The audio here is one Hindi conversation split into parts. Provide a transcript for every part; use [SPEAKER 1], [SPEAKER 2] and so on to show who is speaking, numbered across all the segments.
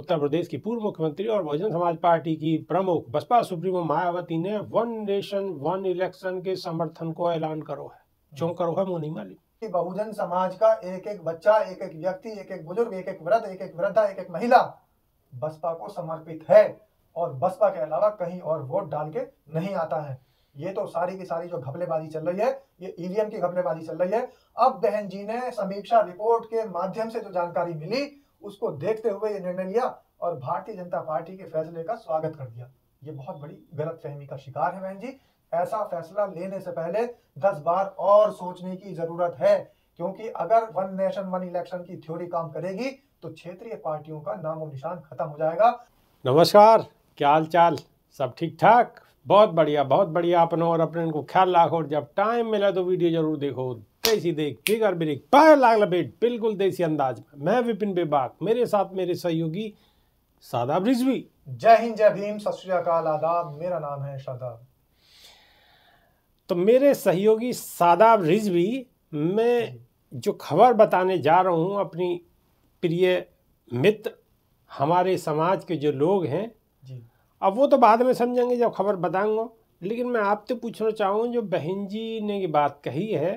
[SPEAKER 1] उत्तर प्रदेश की पूर्व मुख्यमंत्री और बहुजन समाज पार्टी की प्रमुख बसपा सुप्रीमो मायावती ने वन नेशन वन इलेक्शन के समर्थन को ऐलान करो है। क्यों करो है, मुझे नहीं मालूम।
[SPEAKER 2] कि बहुजन समाज का एक एक बच्चा, एक एक व्यक्ति, एक एक बुजुर्ग, एक एक वृद्ध, एक एक वृद्धा, एक एक महिला बसपा को समर्पित है और बसपा के अलावा कहीं और वोट डाल के नहीं आता है। ये तो सारी की सारी जो घपलेबाजी चल रही है, ये ईवीएम की घपलेबाजी चल रही है। अब बहन जी ने समीक्षा रिपोर्ट के माध्यम से जो जानकारी मिली उसको देखते हुए ये निर्णय लिया और भारतीय जनता पार्टी के फैसले का स्वागत कर दिया। ये बहुत बड़ी गलतफहमी का शिकार है बहन जी। ऐसा फैसला लेने से पहले 10 बार और सोचने की जरूरत है, क्योंकि अगर वन नेशन वन इलेक्शन की थ्योरी काम करेगी तो क्षेत्रीय पार्टियों का नामो निशान खत्म हो जाएगा।
[SPEAKER 1] नमस्कार, क्या हाल चाल? सब ठीक ठाक? बहुत बढ़िया। अपनों और अपने को ख्याल रखो और जब टाइम मिला तो वीडियो जरूर देखो। देसी देख फिगर ब्रेक पैर लाग लपेट बिल्कुल देसी अंदाज में। मैं विपिन बेबाक, मेरे साथ मेरे सहयोगी शादाब रिजवी।
[SPEAKER 2] जय हिंद, जय भीम, सत श्री अकाल, आदाब। मेरा नाम है शादाब।
[SPEAKER 1] तो मेरे सहयोगी शादाब रिजवी, मैं जो खबर बताने जा रहा हूँ अपनी प्रिय मित्र, हमारे समाज के जो लोग हैं
[SPEAKER 2] जी,
[SPEAKER 1] अब वो तो बाद में समझेंगे जब खबर बताऊंगा, लेकिन मैं आपसे पूछना चाहूँ जो बहन जी ने ये बात कही है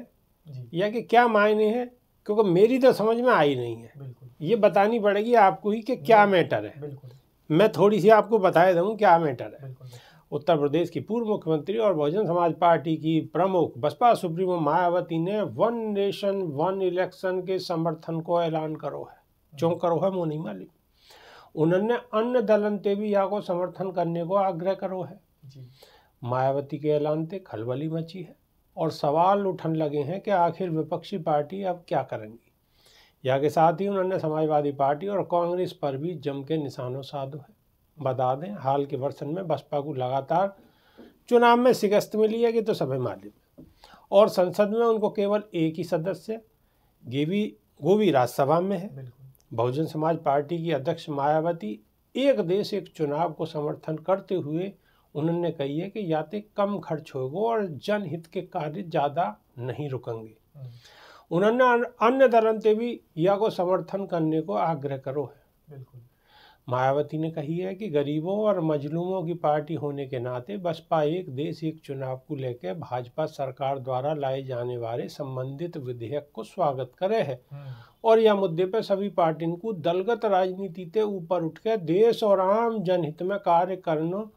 [SPEAKER 2] जी,
[SPEAKER 1] या कि क्या मायने हैं, क्योंकि मेरी तो समझ में आई नहीं है।
[SPEAKER 2] बिल्कुल
[SPEAKER 1] ये बतानी पड़ेगी आपको ही कि क्या मैटर है।
[SPEAKER 2] बिल्कुल
[SPEAKER 1] मैं थोड़ी सी आपको बता दूँ क्या मैटर है।
[SPEAKER 2] बिल्कुल।
[SPEAKER 1] उत्तर प्रदेश की पूर्व मुख्यमंत्री और बहुजन समाज पार्टी की प्रमुख बसपा सुप्रीमो मायावती ने वन नेशन वन इलेक्शन के समर्थन को ऐलान करो है। क्यों करो है, मुझे नहीं मालूम। उन्होंने अन्य दलन ते भी यहाँ को समर्थन करने को आग्रह करो है।
[SPEAKER 2] जी,
[SPEAKER 1] मायावती के ऐलान से खलबली मची है और सवाल उठने लगे हैं कि आखिर विपक्षी पार्टी अब क्या करेंगी। यहाँ के साथ ही उन्होंने समाजवादी पार्टी और कांग्रेस पर भी जम के निशानों साधो है। बता दें, हाल के वर्षन में बसपा को लगातार चुनाव में शिकस्त मिली है कि तो सभी मालूम है, और संसद में उनको केवल एक ही सदस्य गोभी राज्यसभा में है।
[SPEAKER 2] बिल्कुल
[SPEAKER 1] बहुजन समाज पार्टी की अध्यक्ष मायावती एक देश एक चुनाव को समर्थन करते हुए उन्होंने कही है कि याते कम खर्च होगा और जनहित के कार्य ज़्यादा नहीं रुकेंगे। उन्होंने अन्य दलों से भी यह को समर्थन करने को आग्रह करो है।
[SPEAKER 2] बिल्कुल।
[SPEAKER 1] मायावती ने कही है कि गरीबों और मजलूमों की पार्टी होने के नाते बसपा एक देश एक चुनाव को लेकर भाजपा सरकार द्वारा लाए जाने वाले संबंधित विधेयक को स्वागत करे है और यह मुद्दे पर सभी पार्टियों को दलगत राजनीति से ऊपर उठ के देश और आम जनहित में कार्य करना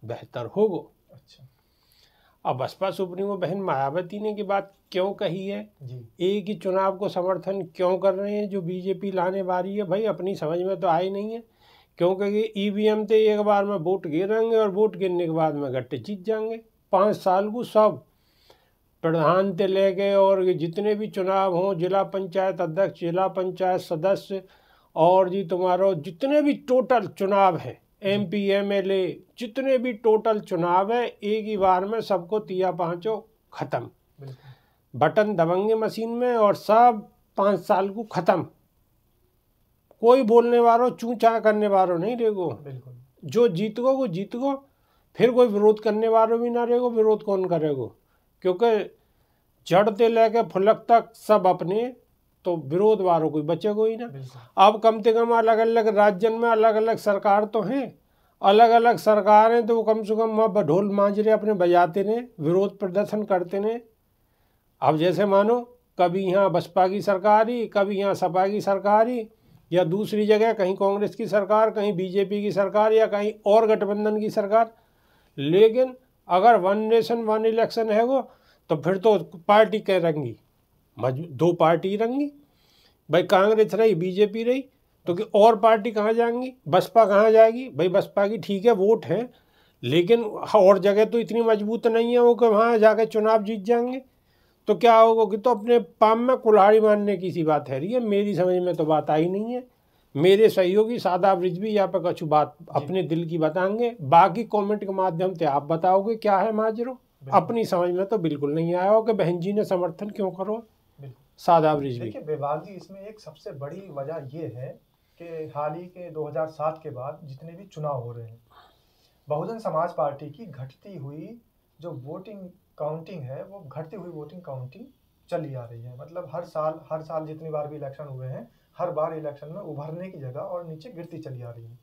[SPEAKER 1] बेहतर होगा।
[SPEAKER 2] अच्छा,
[SPEAKER 1] अब बसपा सुप्रीमो बहन मायावती ने की बात क्यों कही है
[SPEAKER 2] जी,
[SPEAKER 1] एक ही चुनाव को समर्थन क्यों कर रहे हैं जो बीजेपी लाने वाली है? भाई अपनी समझ में तो आई नहीं है, क्योंकि ईवीएम से एक बार में वोट गिरेंगे और वोट गिरने के बाद में गट्टे जीत जाएंगे। 5 साल को सब प्रधान से लेके और जितने भी चुनाव हों, जिला पंचायत अध्यक्ष, जिला पंचायत सदस्य और जी तुम्हारा जितने भी टोटल चुनाव है, एमपी एमएलए जितने भी टोटल चुनाव है, एक ही बार में सबको तिया पाँचों खत्म। बटन दबेंगे मशीन में और सब 5 साल को खत्म। कोई बोलने वालों चू चा करने वालों नहीं रहेगो। जो जीत गो वो जीत गो, फिर कोई विरोध करने वालों भी ना रहेगो। विरोध कौन करेगो? क्योंकि जड़ से लेके फुलक तक सब अपने, तो विरोध वालों कोई बचेगो ही ना। अब कम से कम अलग अलग राज्य में अलग अलग सरकार तो हैं, अलग अलग सरकारें तो कम से कम वहाँ ढोल मांजरे अपने बजाते ने, विरोध प्रदर्शन करते ने। अब जैसे मानो कभी यहाँ बसपा की सरकार ही, कभी यहाँ सपा की सरकार ही, या दूसरी जगह कहीं कांग्रेस की सरकार, कहीं बीजेपी की सरकार, या कहीं और गठबंधन की सरकार। लेकिन अगर वन नेशन वन इलेक्शन है वो, तो फिर तो पार्टी कह रंगी, 2 पार्टी रंगी। भाई कांग्रेस रही, बीजेपी रही, तो कि और पार्टी कहाँ जाएंगी? बसपा कहाँ जाएगी? भाई बसपा की ठीक है वोट है, लेकिन और जगह तो इतनी मजबूत नहीं है वो कि वहाँ जाके चुनाव जीत जाएंगे। तो क्या होगा कि तो अपने पाम में कुल्हाड़ी मारने की सी बात है रही है। मेरी समझ में तो बात आई नहीं है। मेरे सहयोगी शादाब रिजवी यहाँ पर कुछ बात अपने दिल की बताएंगे, बाकी कमेंट के माध्यम से आप बताओगे क्या है माजरो। अपनी समझ में तो बिल्कुल नहीं आया हो कि बहन जी ने समर्थन क्यों करो। शादाब रिजवी,
[SPEAKER 2] देखिए बेबाक जी, इसमें एक सबसे बड़ी वजह ये है कि हाल ही के 2007 के बाद जितने भी चुनाव हो रहे हैं, बहुजन समाज पार्टी की घटती हुई जो वोटिंग काउंटिंग है, वो घटती हुई वोटिंग काउंटिंग चली आ रही है। मतलब हर साल जितनी बार भी इलेक्शन हुए हैं, हर बार इलेक्शन में उभरने की जगह और नीचे गिरती चली आ रही है।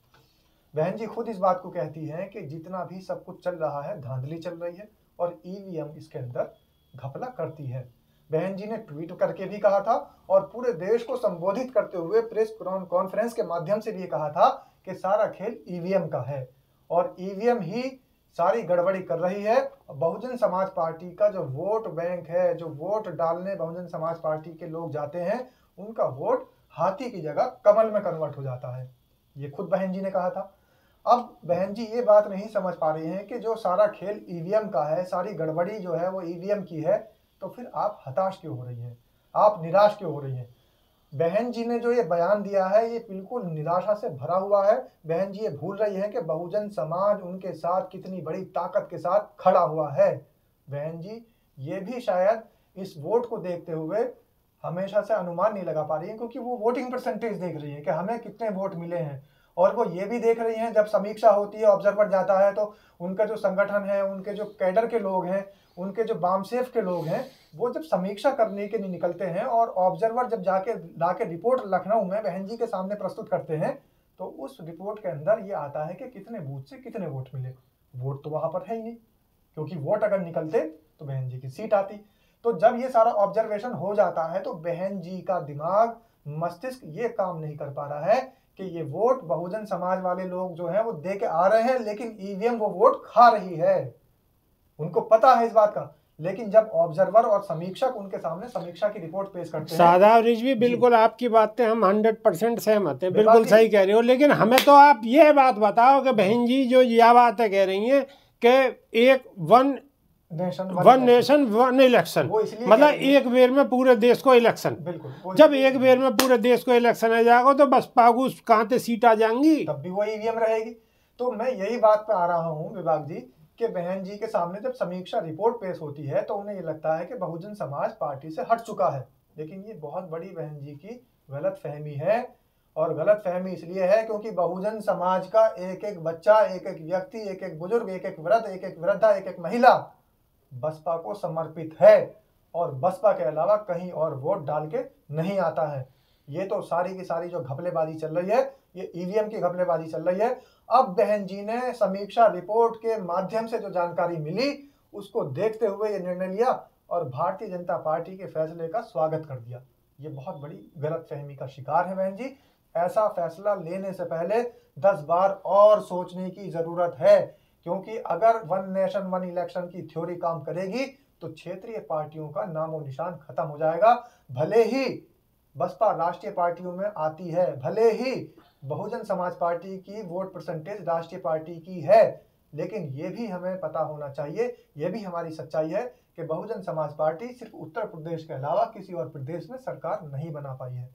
[SPEAKER 2] बहन जी खुद इस बात को कहती हैं कि जितना भी सब कुछ चल रहा है धांधली चल रही है और ईवीएम इसके अंदर घपला करती है। बहन जी ने ट्वीट करके भी कहा था और पूरे देश को संबोधित करते हुए प्रेस कॉन्फ्रेंस के माध्यम से भी कहा था कि सारा खेल ईवीएम का है और ईवीएम ही सारी गड़बड़ी कर रही है। बहुजन समाज पार्टी का जो वोट बैंक है, जो वोट डालने बहुजन समाज पार्टी के लोग जाते हैं, उनका वोट हाथी की जगह कमल में कन्वर्ट हो जाता है। ये खुद बहन जी ने कहा था। अब बहन जी ये बात नहीं समझ पा रही हैं कि जो सारा खेल ईवीएम का है, सारी गड़बड़ी जो है वो ईवीएम की है, तो फिर आप हताश क्यों हो रही हैं, आप निराश क्यों हो रही हैं। बहन जी ने जो ये बयान दिया है ये बिल्कुल निराशा से भरा हुआ है। बहन जी ये भूल रही है कि बहुजन समाज उनके साथ कितनी बड़ी ताकत के साथ खड़ा हुआ है। बहन जी ये भी शायद इस वोट को देखते हुए हमेशा से अनुमान नहीं लगा पा रही है, क्योंकि वो वोटिंग परसेंटेज देख रही है कि हमें कितने वोट मिले हैं, और वो ये भी देख रही हैं जब समीक्षा होती है, ऑब्जर्वर जाता है, तो उनका जो संगठन है, उनके जो कैडर के लोग हैं, उनके जो बामसेफ के लोग हैं, वो जब समीक्षा करने के लिए निकलते हैं और ऑब्जर्वर जब जाके लाके रिपोर्ट लखनऊ में बहन जी के सामने प्रस्तुत करते हैं, तो उस रिपोर्ट के अंदर ये आता है कि कितने बूथ से कितने वोट मिले। वोट तो वहां पर है ही नहीं, क्योंकि वोट अगर निकलते तो बहन जी की सीट आती। तो जब ये सारा ऑब्जर्वेशन हो जाता है तो बहन जी का दिमाग, मस्तिष्क ये काम नहीं कर पा रहा है कि ये वोट बहुजन समाज वाले लोग जो है वो दे के आ रहे हैं, लेकिन ईवीएम वो वोट खा रही है। उनको पता है इस बात का, लेकिन जब ऑब्जर्वर और समीक्षक उनके सामने समीक्षा की रिपोर्ट पेश करते हैं।
[SPEAKER 1] सादा रिजवी बिल्कुल आपकी बातें हम 100% सहमत हैं, बिल्कुल सही कह रहे हो। लेकिन हमें तो आप ये बात बताओ कि बहन जी जो यह बातें कह रही हैं कि एक वन नेशन वन इलेक्शन, मतलब एक बेर में पूरे देश को इलेक्शन,
[SPEAKER 2] बिल्कुल
[SPEAKER 1] जब एक बेर में पूरे देश को इलेक्शन आ जाएगा तो बस पागू कहाँ से सीट आ जाएंगी,
[SPEAKER 2] तब भी वो ईवीएम रहेगी। तो मैं यही बात पे आ रहा हूँ विभाग जी कि बहन जी के सामने जब समीक्षा रिपोर्ट पेश होती है तो उन्हें ये लगता है कि बहुजन समाज पार्टी से हट चुका है, लेकिन ये बहुत बड़ी बहन जी की गलत फहमी है। और गलत फहमी इसलिए है क्योंकि बहुजन समाज का एक एक बच्चा, एक एक व्यक्ति, एक एक बुजुर्ग, एक एक वृद्ध, एक एक वृद्धा, एक एक महिला बसपा को समर्पित है और बसपा के अलावा कहीं और वोट डाल के नहीं आता है। ये तो सारी की सारी जो घपलेबाजी चल रही है, ये ईवीएम की घपलेबाजी चल रही है। अब बहन जी ने समीक्षा रिपोर्ट के माध्यम से जो जानकारी मिली उसको देखते हुए ये निर्णय लिया और भारतीय जनता पार्टी के फैसले का स्वागत कर दिया। ये बहुत बड़ी गलतफहमी का शिकार है बहन जी। ऐसा फैसला लेने से पहले 10 बार और सोचने की जरूरत है, क्योंकि अगर वन नेशन वन इलेक्शन की थ्योरी काम करेगी तो क्षेत्रीय पार्टियों का नामो निशान खत्म हो जाएगा। भले ही बसपा राष्ट्रीय पार्टियों में आती है, भले ही बहुजन समाज पार्टी की वोट परसेंटेज राष्ट्रीय पार्टी की है, लेकिन ये भी हमें पता होना चाहिए, ये भी हमारी सच्चाई है कि बहुजन समाज पार्टी सिर्फ उत्तर प्रदेश के अलावा किसी और प्रदेश में सरकार नहीं बना पाई है।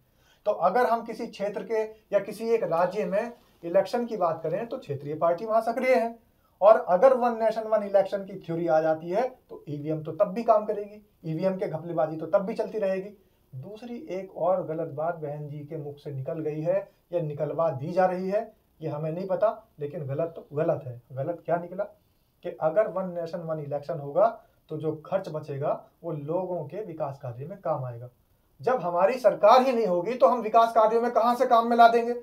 [SPEAKER 2] तो अगर हम किसी क्षेत्र के या किसी एक राज्य में इलेक्शन की बात करें तो क्षेत्रीय पार्टी वहां सक्रिय है, और अगर वन नेशन वन इलेक्शन की थ्योरी आ जाती है तो ईवीएम तो तब भी काम करेगी, ईवीएम के घपलेबाजी तो तब भी चलती रहेगी। दूसरी एक और गलत बात बहन जी के मुख से निकल गई है या निकलवा दी जा रही है, ये हमें नहीं पता, लेकिन गलत तो गलत है। गलत क्या निकला कि अगर वन नेशन वन इलेक्शन होगा तो जो खर्च बचेगा वो लोगों के विकास कार्य में काम आएगा। जब हमारी सरकार ही नहीं होगी तो हम विकास कार्यों में कहां से काम में ला देंगे।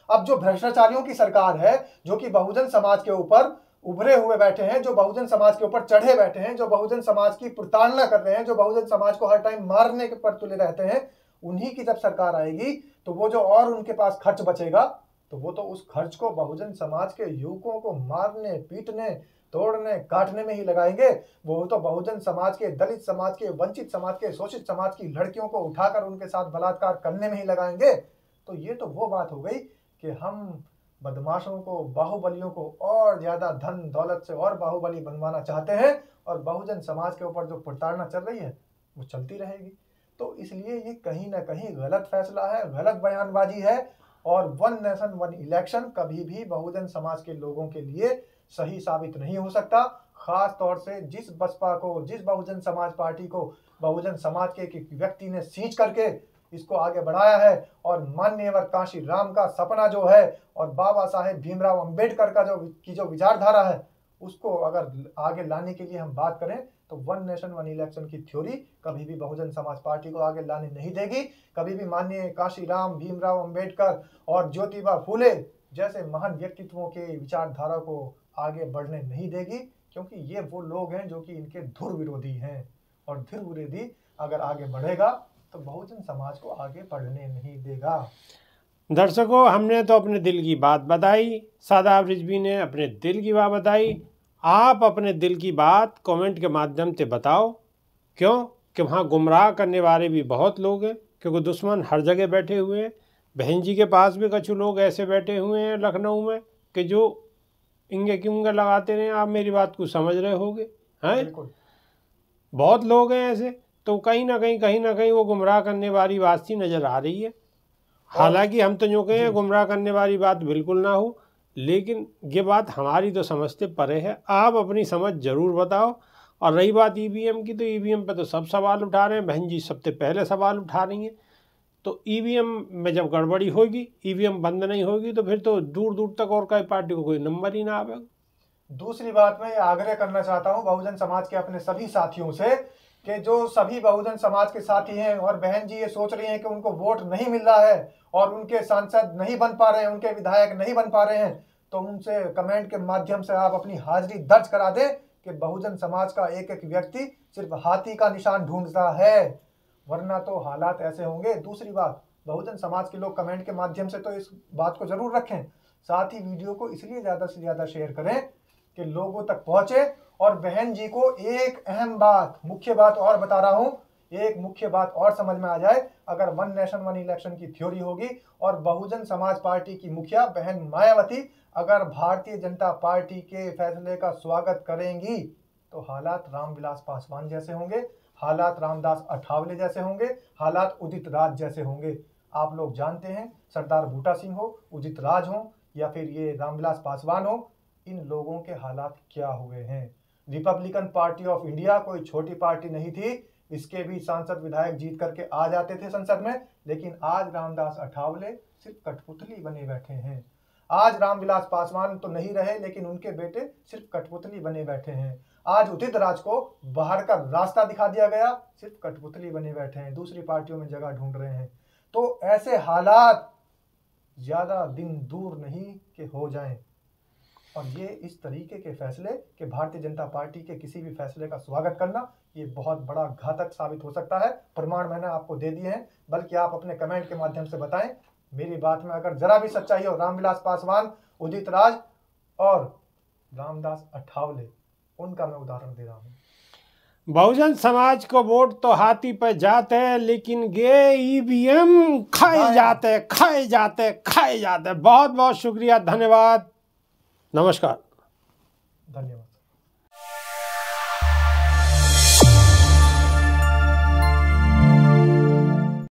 [SPEAKER 2] अब जो भ्रष्टाचारियों की सरकार है, जो कि बहुजन समाज के ऊपर उभरे हुए बैठे हैं, जो बहुजन समाज के ऊपर चढ़े बैठे हैं, जो बहुजन समाज की प्रताड़ना कर रहे हैं, जो बहुजन समाज को हर टाइम मारने के पर तुले रहते हैं, उन्हीं की जब सरकार आएगी तो वो जो और उनके पास खर्च बचेगा तो वो तो उस खर्च को बहुजन समाज के युवकों को मारने, पीटने, तोड़ने, काटने में ही लगाएंगे। वो तो बहुजन समाज के, दलित समाज के, वंचित समाज के, शोषित समाज की लड़कियों को उठाकर उनके साथ बलात्कार करने में ही लगाएंगे। तो ये तो वो बात हो गई कि हम बदमाशों को, बाहुबलियों को और ज्यादा धन दौलत से और बाहुबली बनवाना चाहते हैं, और बहुजन समाज के ऊपर जो प्रताड़ना चल रही है वो चलती रहेगी। तो इसलिए ये कहीं ना कहीं गलत फैसला है, गलत बयानबाजी है, और वन नेशन वन इलेक्शन कभी भी बहुजन समाज के लोगों के लिए सही साबित नहीं हो सकता। खास तौर से जिस बसपा को, जिस बहुजन समाज पार्टी को बहुजन समाज के एक व्यक्ति ने सींच करके इसको आगे बढ़ाया है, और माननीय काशी राम का सपना जो है और बाबा साहेब भीमराव अंबेडकर का जो विचारधारा है उसको अगर आगे लाने के लिए हम बात करें तो वन नेशन वन इलेक्शन की थ्योरी कभी भी बहुजन समाज पार्टी को आगे लाने नहीं देगी। कभी भी माननीय काशीराम भीमराव अंबेडकर और ज्योतिबा फूले जैसे महान व्यक्तित्वों के विचारधारा को आगे बढ़ने नहीं देगी, क्योंकि ये वो लोग हैं जो कि इनके धुर विरोधी हैं, और धुर विरोधी अगर आगे बढ़ेगा तो बहुजन समाज को आगे बढ़ने नहीं देगा।
[SPEAKER 1] दर्शकों, हमने तो अपने दिल की बात बताई, शादाब रिजवी ने अपने दिल की बात बताई। आप अपने दिल की बात कमेंट के माध्यम से बताओ, क्यों कि वहाँ गुमराह करने वाले भी बहुत लोग हैं, क्योंकि दुश्मन हर जगह बैठे हुए हैं। बहन जी के पास भी कुछ लोग ऐसे बैठे हुए हैं लखनऊ में कि जो इंगे क्योंगे लगाते रहे। आप मेरी बात को समझ रहे होगे हैं, बहुत लोग हैं ऐसे। तो कहीं ना कहीं वो गुमराह करने वाली बात सी नज़र आ रही है। हालांकि हम तो यूँ कहें गुमराह करने वाली बात बिल्कुल ना हो, लेकिन ये बात हमारी तो समझते परे है। आप अपनी समझ ज़रूर बताओ। और रही बात ईवीएम की, तो ईवीएम पे तो सब सवाल उठा रहे हैं, बहन जी सबसे पहले सवाल उठा रही हैं। तो ईवीएम में जब गड़बड़ी होगी, ईवीएम बंद नहीं होगी, तो फिर तो दूर दूर तक और कोई पार्टी को कोई नंबर ही ना आएगा।
[SPEAKER 2] दूसरी बात मैं आग्रह करना चाहता हूं बहुजन समाज के अपने सभी साथियों से कि जो सभी बहुजन समाज के साथी हैं और बहन जी ये सोच रही हैं कि उनको वोट नहीं मिल रहा है और उनके सांसद नहीं बन पा रहे हैं, उनके विधायक नहीं बन पा रहे हैं, तो उनसे कमेंट के माध्यम से आप अपनी हाजिरी दर्ज करा दें कि बहुजन समाज का एक एक व्यक्ति सिर्फ हाथी का निशान ढूंढता है, वरना तो हालात ऐसे होंगे। दूसरी बात, बहुजन समाज के लोग कमेंट के माध्यम से तो इस बात को जरूर रखें, साथ ही वीडियो को इसलिए ज़्यादा से ज़्यादा शेयर करें कि लोगों तक पहुंचे। और बहन जी को एक अहम बात, मुख्य बात और बता रहा हूं, एक मुख्य बात और समझ में आ जाए। अगर वन नेशन वन इलेक्शन की थ्योरी होगी और बहुजन समाज पार्टी की मुखिया बहन मायावती अगर भारतीय जनता पार्टी के फैसले का स्वागत करेंगी तो हालात रामविलास पासवान जैसे होंगे, हालात रामदास अठावले जैसे होंगे, हालात उदित राज जैसे होंगे। आप लोग जानते हैं, सरदार बूटा सिंह हो, उदित राज हो या फिर ये रामविलास पासवान हो, इन लोगों के हालात क्या हुए हैं। रिपब्लिकन पार्टी ऑफ इंडिया कोई छोटी पार्टी नहीं थी, इसके भी सांसद विधायक जीत करके आ जाते थे संसद में, लेकिन आज रामदास अठावले सिर्फ कठपुतली बने बैठे हैं। आज रामविलास पासवान तो नहीं रहे, लेकिन उनके बेटे सिर्फ कठपुतली बने बैठे हैं। आज उदित राज को बाहर का रास्ता दिखा दिया गया, सिर्फ कठपुतली बने बैठे हैं, दूसरी पार्टियों में जगह ढूंढ रहे हैं। तो ऐसे हालात ज्यादा दिन दूर नहीं कि हो जाएं, और ये इस तरीके के फैसले कि भारतीय जनता पार्टी के किसी भी फैसले का स्वागत करना, ये बहुत बड़ा घातक साबित हो सकता है। प्रमाण मैंने आपको दे दिए हैं, बल्कि आप अपने कमेंट के माध्यम से बताएं मेरी बात में अगर जरा भी सच्चाई हो। रामविलास पासवान, उदित राज और रामदास अठावले, उनका मैं उदाहरण दे रहा हूं।
[SPEAKER 1] बहुजन समाज को वोट तो हाथी पर जाते हैं, लेकिन ये ईवीएम खाए जाते। बहुत बहुत शुक्रिया, धन्यवाद, नमस्कार,
[SPEAKER 2] धन्यवाद।